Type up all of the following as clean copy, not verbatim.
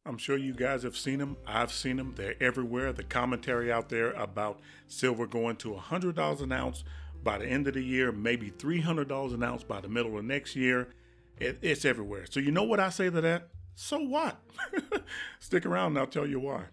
I'm sure you guys have seen them. I've seen them. They're everywhere. The commentary out there about silver going to $100 an ounce by the end of the year, maybe $300 an ounce by the middle of next year. It's everywhere. So you know what I say to that? So what? Stick around and I'll tell you why.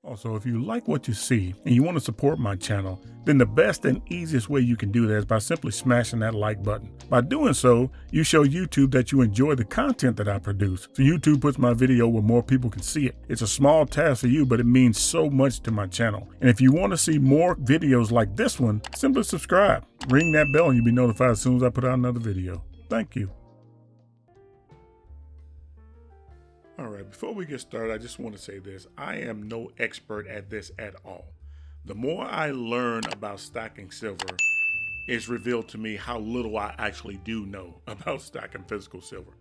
Also, if you like what you see and you want to support my channel, then the best and easiest way you can do that is by simply smashing that like button. By doing so, you show YouTube that you enjoy the content that I produce. So YouTube puts my video where more people can see it. It's a small task for you, but it means so much to my channel. And if you want to see more videos like this one, simply subscribe. Ring that bell and you'll be notified as soon as I put out another video. Thank you. All right, before we get started, I just want to say this. I am no expert at this at all. The more I learn about stacking silver, it's revealed to me how little I actually do know about stacking physical silver.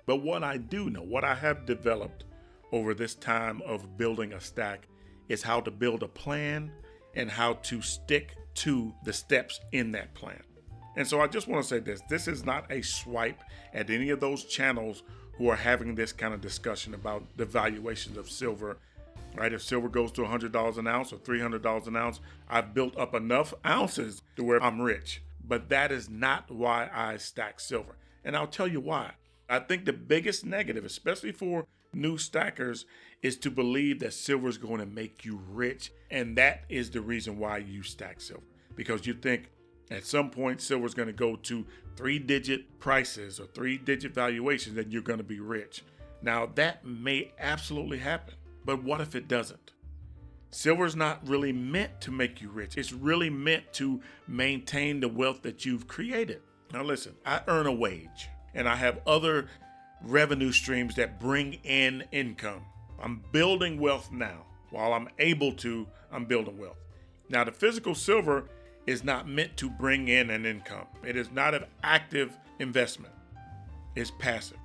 But what I do know, what I have developed over this time of building a stack, is how to build a plan and how to stick to the steps in that plan. And so I just want to say this. This is not a swipe at any of those channels who are having this kind of discussion about the valuations of silver, right? If silver goes to $100 an ounce or $300 an ounce, I've built up enough ounces to where I'm rich. But that is not why I stack silver. And I'll tell you why. I think the biggest negative, especially for new stackers, is to believe that silver is going to make you rich. And that is the reason why you stack silver. Because you think at some point silver is going to go to 3-digit prices or 3-digit valuations and you're going to be rich. Now that may absolutely happen, but what if it doesn't? Silver is not really meant to make you rich. It's really meant to maintain the wealth that you've created. Now listen, I earn a wage and I have other revenue streams that bring in income. I'm building wealth now. While I'm able to, I'm building wealth. Now the physical silver is not meant to bring in an income. It is not an active investment. It's passive.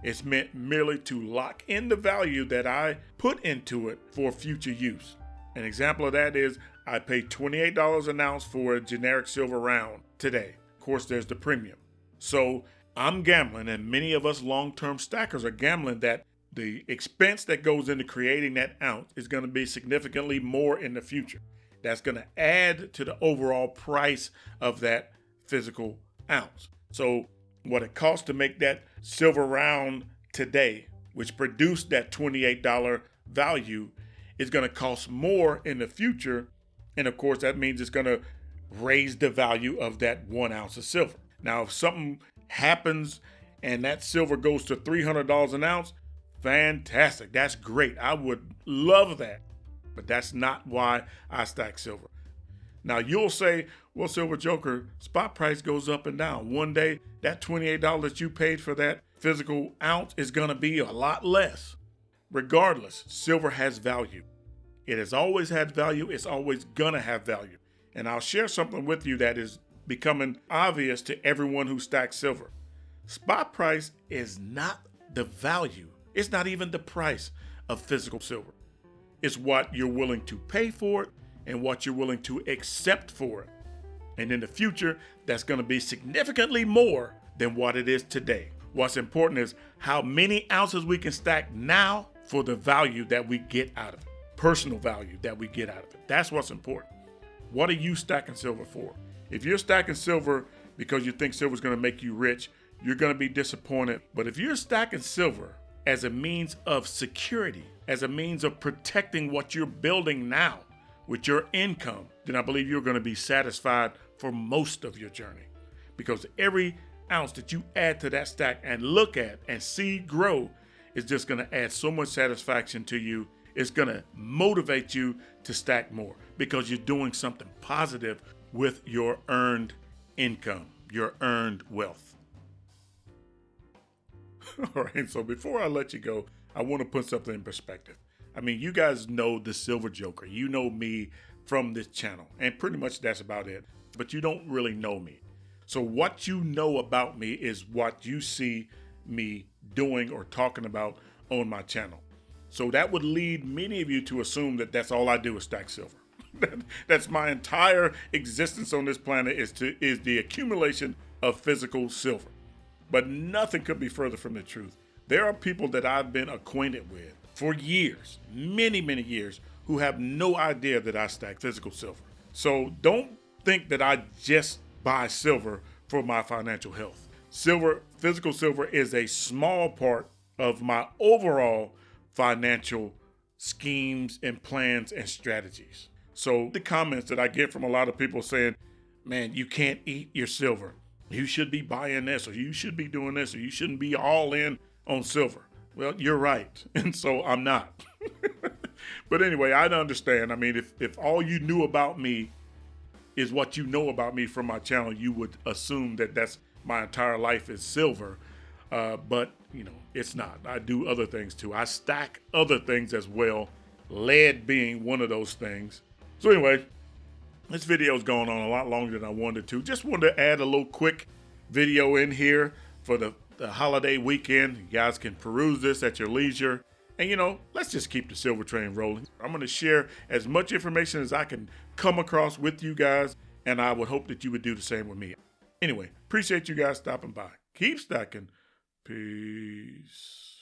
It's meant merely to lock in the value that I put into it for future use. An example of that is I paid $28 an ounce for a generic silver round today. Of course, there's the premium. So I'm gambling, and many of us long-term stackers are gambling that the expense that goes into creating that ounce is going to be significantly more in the future. That's going to add to the overall price of that physical ounce. So what it costs to make that silver round today, which produced that $28 value, is going to cost more in the future. And of course, that means it's going to raise the value of that 1 ounce of silver. Now, if something happens and that silver goes to $300 an ounce, fantastic. That's great. I would love that. But that's not why I stack silver. Now you'll say, well, Silver Joker, spot price goes up and down. One day, that $28 that you paid for that physical ounce is going to be a lot less. Regardless, silver has value. It has always had value. It's always going to have value. And I'll share something with you that is becoming obvious to everyone who stacks silver. Spot price is not the value. It's not even the price of physical silver. It's what you're willing to pay for it and what you're willing to accept for it. And in the future, that's going to be significantly more than what it is today. What's important is how many ounces we can stack now for the value that we get out of it, personal value that we get out of it. That's what's important. What are you stacking silver for? If you're stacking silver because you think silver is going to make you rich, you're going to be disappointed. But if you're stacking silver as a means of security, as a means of protecting what you're building now with your income, then I believe you're going to be satisfied for most of your journey. Because every ounce that you add to that stack and look at and see grow is just going to add so much satisfaction to you. It's going to motivate you to stack more because you're doing something positive with your earned income, your earned wealth. All right, so before I let you go, I want to put something in perspective. I mean, you guys know the Silver Joker. You know me from this channel. And pretty much that's about it. But you don't really know me. So what you know about me is what you see me doing or talking about on my channel. So that would lead many of you to assume that that's all I do is stack silver. That's my entire existence on this planet is the accumulation of physical silver. But nothing could be further from the truth. There are people that I've been acquainted with for years, many, many years, who have no idea that I stack physical silver. So don't think that I just buy silver for my financial health. Physical silver is a small part of my overall financial schemes and plans and strategies. So the comments that I get from a lot of people saying, man, you can't eat your silver. You should be buying this, or you should be doing this, or you shouldn't be all in on silver. Well, you're right. And so I'm not. But anyway, I understand. I mean, if all you knew about me is what you know about me from my channel, you would assume that that's my entire life is silver. But, it's not. I do other things too. I stack other things as well, lead being one of those things. So anyway, this video's going on a lot longer than I wanted to. Just wanted to add a little quick video in here for the holiday weekend. You guys can peruse this at your leisure. And let's just keep the silver train rolling. I'm going to share as much information as I can come across with you guys, and I would hope that you would do the same with me. Anyway, appreciate you guys stopping by. Keep stacking. Peace.